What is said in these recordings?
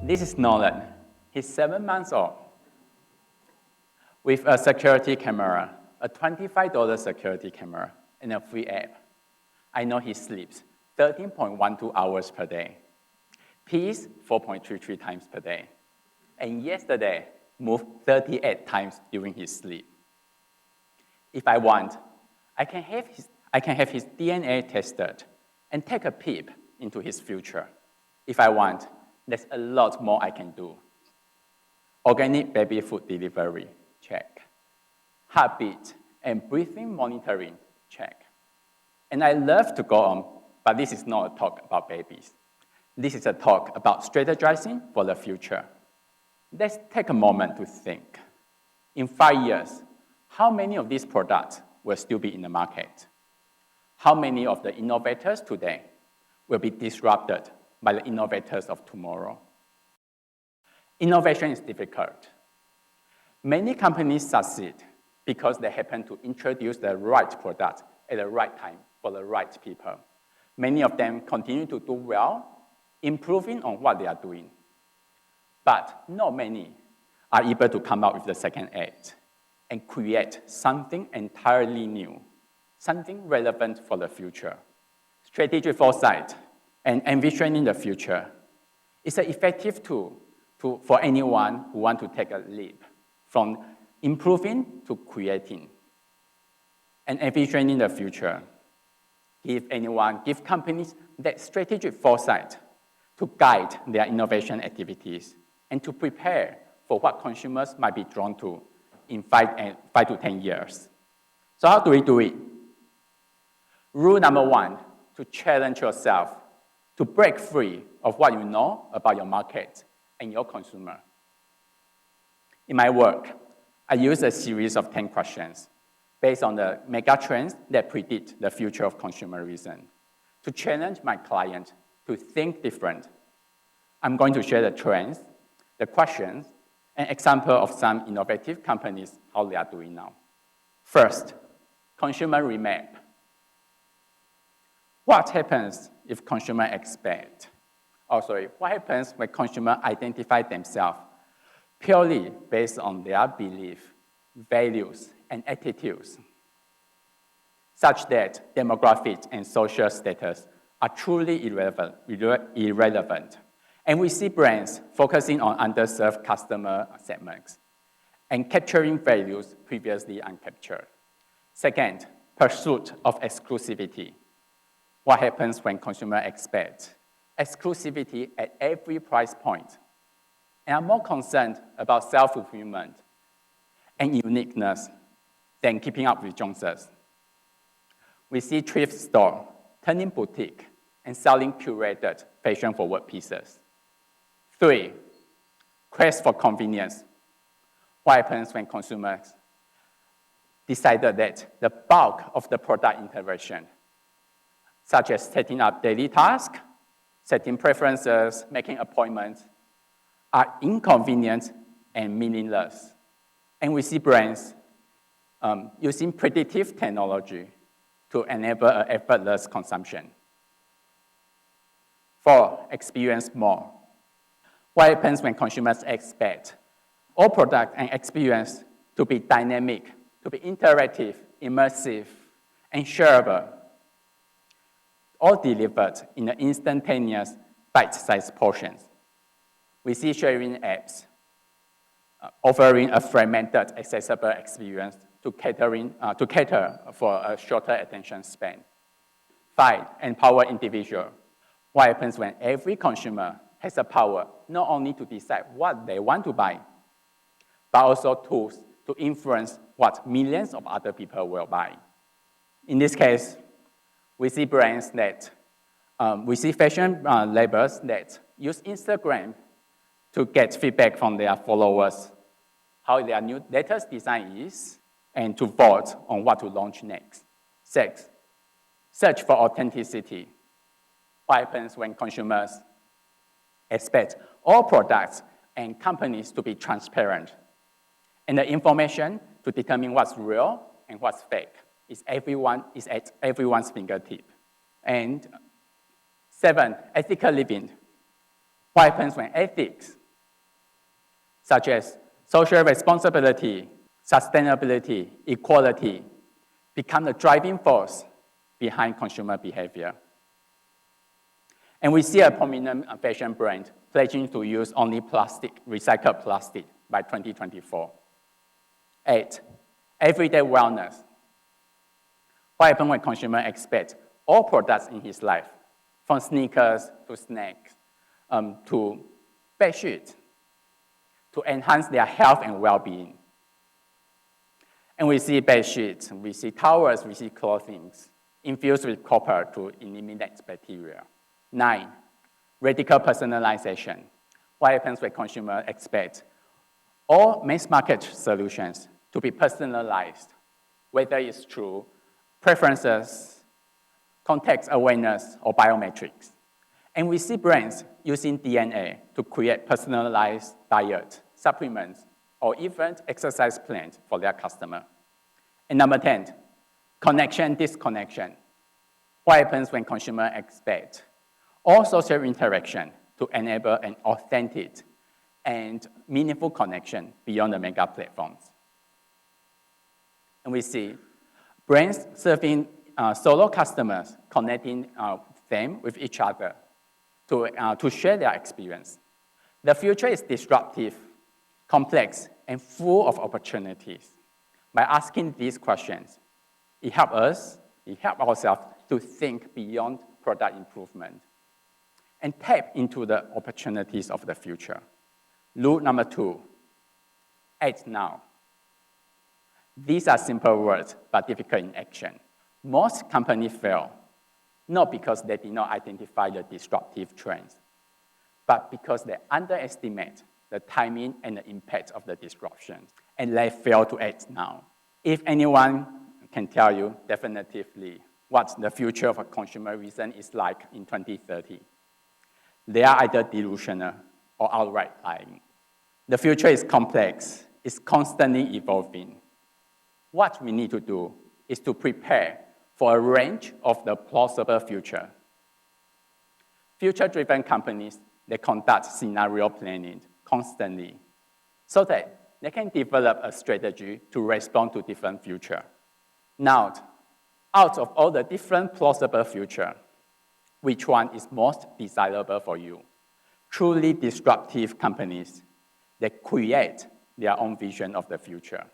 This is Nolan. He's 7 months old. With a security camera, a $25 security camera, and a free app. I know he sleeps 13.12 hours per day, pees 4.33 times per day, and yesterday moved 38 times during his sleep. If I want, I can have his DNA tested and take a peep into his future. If I want, there's a lot more I can do. Organic baby food delivery, check. Heartbeat and breathing monitoring, check. And I love to go on, but this is not a talk about babies. This is a talk about strategizing for the future. Let's take a moment to think. In 5 years, how many of these products will still be in the market? How many of the innovators today will be disrupted by the innovators of tomorrow? Innovation is difficult. Many companies succeed because they happen to introduce the right product at the right time for the right people. Many of them continue to do well, improving on what they are doing. But not many are able to come out with the second act and create something entirely new, something relevant for the future. Strategic foresight and envisioning the future is an effective tool for anyone who wants to take a leap from improving to creating. And envisioning the future give companies that strategic foresight to guide their innovation activities and to prepare for what consumers might be drawn to in 5 to 10 years. So how do we do it? Rule number 1, to challenge yourself to break free of what you know about your market and your consumer. In my work, I use a series of 10 questions based on the mega trends that predict the future of consumerism to challenge my client to think different. I'm going to share the trends, the questions, and example of some innovative companies, how they are doing now. First, consumer remap. What happens if consumer expect? What happens when consumers identify themselves purely based on their belief, values, and attitudes, such that demographics and social status are truly irrelevant. And we see brands focusing on underserved customer segments and capturing values previously uncaptured. Second, pursuit of exclusivity. What happens when consumers expect exclusivity at every price point and are more concerned about self-fulfillment and uniqueness than keeping up with Joneses? We see thrift store turning boutique and selling curated fashion-forward pieces. 3, quest for convenience. What happens when consumers decided that the bulk of the product interaction, such as setting up daily tasks, setting preferences, making appointments, are inconvenient and meaningless? And we see brands using predictive technology to enable an effortless consumption. 4, experience more. What happens when consumers expect all product and experience to be dynamic, to be interactive, immersive, and shareable, all delivered in an instantaneous, bite-sized portions? We see sharing apps offering a fragmented, accessible experience to cater for a shorter attention span. 5, empower individual. What happens when every consumer has the power not only to decide what they want to buy, but also tools to influence what millions of other people will buy? In this case, we see brands that, we see fashion labels that use Instagram to get feedback from their followers, how their new latest design is, and to vote on what to launch next. 6, search for authenticity. What happens when consumers expect all products and companies to be transparent, and the information to determine what's real and what's fake is at everyone's fingertip? And 7, ethical living. What happens when ethics, such as social responsibility, sustainability, equality, become the driving force behind consumer behavior? And we see a prominent fashion brand pledging to use only recycled plastic by 2024. 8, everyday wellness. What happens when consumers expect all products in his life, from sneakers to snacks, to bed sheets, to enhance their health and well-being? And we see bed sheets, we see towels, we see clothing infused with copper to eliminate bacteria. 9, radical personalization. What happens when consumers expect all mass market solutions to be personalized, whether it's through preferences, context awareness, or biometrics? And we see brands using DNA to create personalized diet, supplements, or even exercise plans for their customer. And number 10, connection disconnection. What happens when consumers expect all social interaction to enable an authentic and meaningful connection beyond the mega platforms? And we see brands serving solo customers, connecting them with each other to share their experience. The future is disruptive, complex, and full of opportunities. By asking these questions, it helps ourselves to think beyond product improvement and tap into the opportunities of the future. Rule number 2, act now. These are simple words, but difficult in action. Most companies fail, not because they did not identify the disruptive trends, but because they underestimate the timing and the impact of the disruption, and they fail to act now. If anyone can tell you definitively what the future of consumerism is like in 2030, they are either delusional or outright lying. The future is complex, it's constantly evolving. What we need to do is to prepare for a range of the plausible future. Future-driven companies, they conduct scenario planning constantly so that they can develop a strategy to respond to different futures. Now, out of all the different plausible futures, which one is most desirable for you? Truly disruptive companies that create their own vision of the future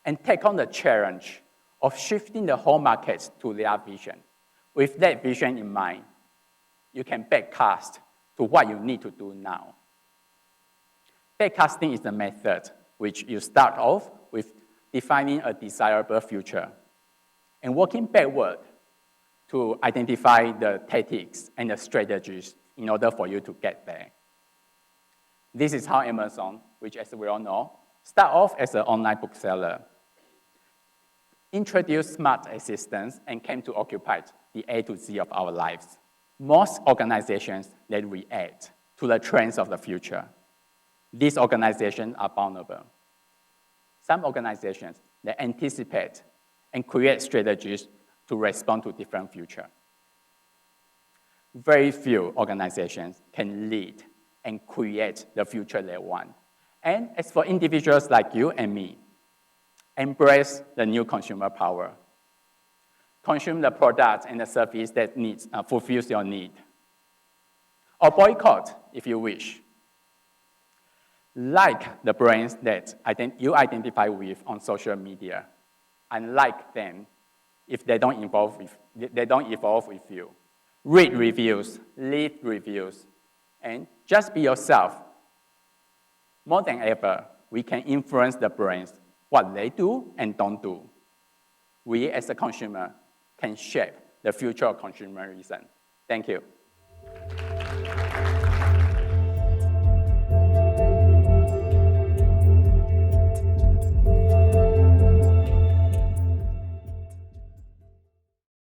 and take on the challenge of shifting the whole market to their vision. With that vision in mind, you can backcast to what you need to do now. Backcasting is the method which you start off with defining a desirable future and working backward to identify the tactics and the strategies in order for you to get there. This is how Amazon, which as we all know, started off as an online bookseller, introduced smart assistants, and came to occupy the A to Z of our lives. Most organizations that react to the trends of the future, these organizations are vulnerable. Some organizations, they anticipate and create strategies to respond to different futures. Very few organizations can lead and create the future they want. And as for individuals like you and me, embrace the new consumer power. Consume the product and the service that fulfills your need. Or boycott, if you wish. Like the brands that you identify with on social media, and like them if they don't evolve with you. Read reviews, leave reviews, and just be yourself. More than ever, we can influence the brands, what they do and don't do. We, as a consumer, can shape the future of consumerism. Thank you.